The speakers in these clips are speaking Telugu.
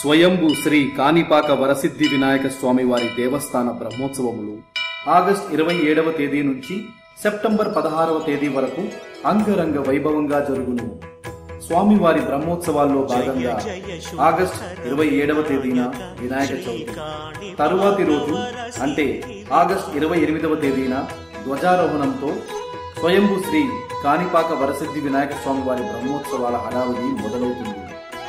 స్వయంభూ శ్రీ కాణిపాక వరసిద్ధి వినాయక స్వామి వారి దేవస్థాన బ్రహ్మోత్సవములు ఆగస్టు 27వ తేదీ నుంచి సెప్టెంబర్ 16వ తేదీ వరకు అంగరంగ వైభవంగా జరుగును. స్వామివారి బ్రహ్మోత్సవాల్లో భాగంగా ఆగస్టు 27వ తేదీన వినాయక చవితి, తరువాతి రోజు అంటే ఆగస్టు 28వ తేదీన ధ్వజారోహణంతో స్వయంభూ శ్రీ కాణిపాక వరసిద్ధి వినాయక స్వామి వారి బ్రహ్మోత్సవాల హడావిడి మొదలవుతుంది.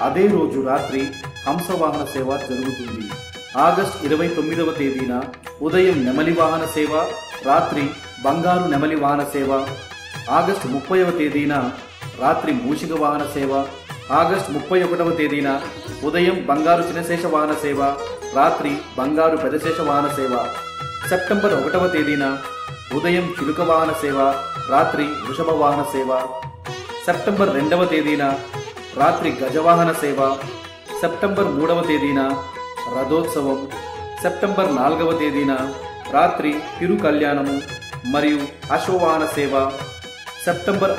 అదే రోజు రాత్రి హంసవాహన సేవ జరుగుతుంది. ఆగస్టు 29వ తేదీన ఉదయం నెమలి వాహన సేవ, రాత్రి బంగారు నెమలి వాహన సేవ. ఆగస్టు 30వ తేదీన రాత్రి మూషిక వాహన సేవ. ఆగస్టు 31వ తేదీన ఉదయం బంగారు చినశేష వాహన సేవ, రాత్రి బంగారు పెదశేష వాహన సేవ. సెప్టెంబర్ 1వ తేదీన ఉదయం చిలుక వాహన సేవ, రాత్రి వృషభ వాహన సేవ. సెప్టెంబర్ 2వ తేదీన రాత్రి గజవాహన సేవ. సెప్టెంబర్ 3వ తేదీన రథోత్సవం. సెప్టెంబర్ 4వ తేదీన రాత్రి తిరు కళ్యాణము మరియు అశ్వవాహన సేవ. సెప్టెంబర్